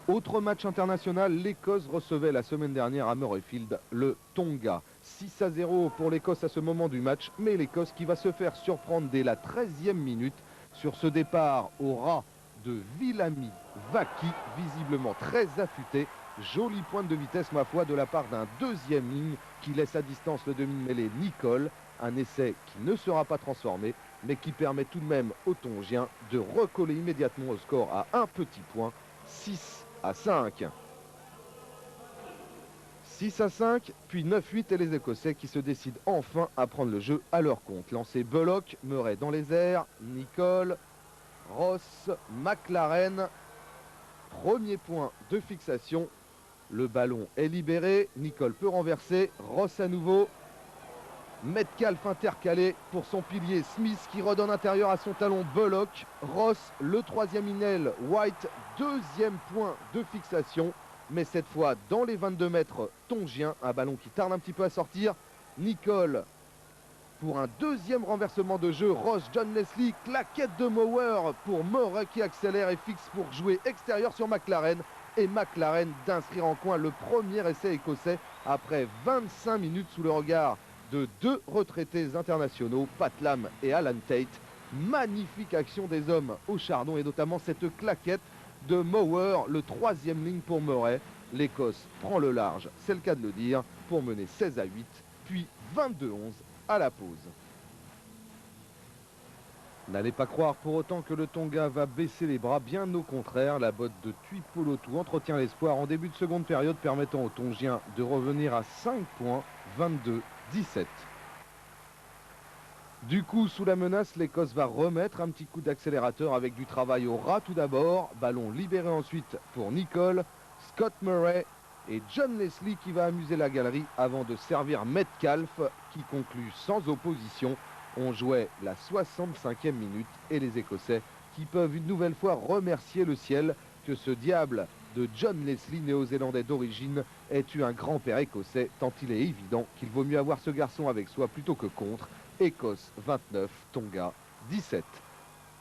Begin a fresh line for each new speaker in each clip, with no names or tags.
Autre match international, l'Écosse recevait la semaine dernière à Murrayfield le Tonga. 6-0 pour l'Écosse à ce moment du match, mais l'Écosse qui va se faire surprendre dès la 13e minute sur ce départ au ras de Viliami Vaki, visiblement très affûté. Jolie pointe de vitesse, ma foi, de la part d'un deuxième ligne qui laisse à distance le demi-mêlée Nicol. Un essai qui ne sera pas transformé, mais qui permet tout de même aux Tongiens de recoller immédiatement au score à un petit point, 6-5. 6-5, puis 9-8 et les Écossais qui se décident enfin à prendre le jeu à leur compte. Lancé Bullock, Murray dans les airs, Nicol, Ross, McLaren. Premier point de fixation. Le ballon est libéré, Nicol peut renverser, Ross à nouveau. Metcalf intercalé pour son pilier Smith qui redonne intérieur à son talon Bullock. Ross, le troisième Inel, White, deuxième point de fixation. Mais cette fois dans les 22 mètres tongiens, un ballon qui tarde un petit peu à sortir. Nicol pour un deuxième renversement de jeu. Ross, John Leslie, claquette de Mower pour Murray qui accélère et fixe pour jouer extérieur sur McLaren. Et McLaren d'inscrire en coin le premier essai écossais après 25 minutes sous le regard de deux retraités internationaux, Pat Lam et Alan Tate. Magnifique action des hommes au chardon et notamment cette claquette de Mower, le troisième ligne pour Murray. L'Écosse prend le large, c'est le cas de le dire, pour mener 16-8, puis 22-11 à la pause. N'allez pas croire pour autant que le Tonga va baisser les bras, bien au contraire. La botte de Tuipolotu entretient l'espoir en début de seconde période, permettant aux Tongiens de revenir à 5 points, 22-17. Du coup, sous la menace, l'Écosse va remettre un petit coup d'accélérateur avec du travail au ras tout d'abord. Ballon libéré ensuite pour Nicol, Scott Murray et John Leslie qui va amuser la galerie avant de servir Metcalf qui conclut sans opposition. On jouait la 65e minute et les Écossais qui peuvent une nouvelle fois remercier le ciel que ce diable de John Leslie, néo-zélandais d'origine, ait eu un grand-père écossais, tant il est évident qu'il vaut mieux avoir ce garçon avec soi plutôt que contre. Écosse 29, Tonga 17.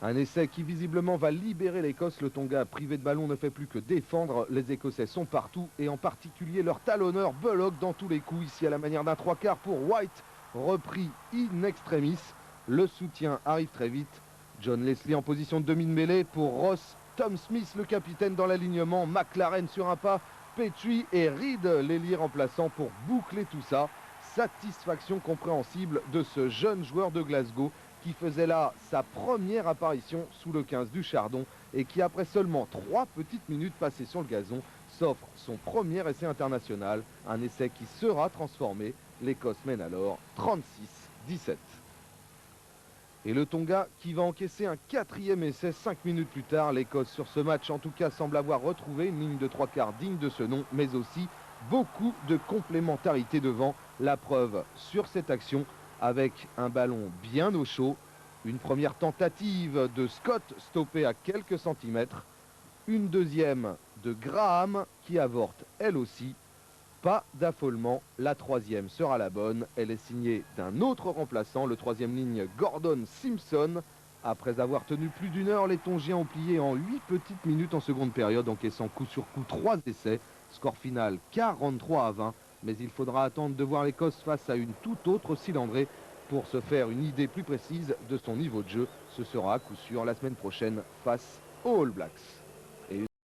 Un essai qui visiblement va libérer l'Écosse. Le Tonga privé de ballon ne fait plus que défendre. Les Écossais sont partout et en particulier leur talonneur Bullock dans tous les coups. Ici à la manière d'un 3/4 pour White, repris in extremis. Le soutien arrive très vite. John Leslie en position de demi de mêlée pour Ross. Tom Smith le capitaine dans l'alignement. McLaren sur un pas. Petrie et Reed l'ailier remplaçant pour boucler tout ça. Satisfaction compréhensible de ce jeune joueur de Glasgow qui faisait là sa première apparition sous le 15 du Chardon et qui après seulement 3 petites minutes passées sur le gazon s'offre son premier essai international, un essai qui sera transformé. L'Écosse mène alors 36-17. Et le Tonga qui va encaisser un quatrième essai 5 minutes plus tard. L'Écosse sur ce match en tout cas semble avoir retrouvé une ligne de 3/4 digne de ce nom, mais aussi beaucoup de complémentarité devant. La preuve sur cette action avec un ballon bien au chaud. Une première tentative de Scott stoppée à quelques centimètres. Une deuxième de Graham qui avorte elle aussi. Pas d'affolement, la troisième sera la bonne. Elle est signée d'un autre remplaçant, le troisième ligne Gordon Simpson. Après avoir tenu plus d'une heure, les Tongiens ont plié en 8 petites minutes en seconde période, encaissant coup sur coup 3 essais. Score final 43-20. Mais il faudra attendre de voir l'Écosse face à une toute autre cylindrée pour se faire une idée plus précise de son niveau de jeu. Ce sera à coup sûr la semaine prochaine face aux All Blacks.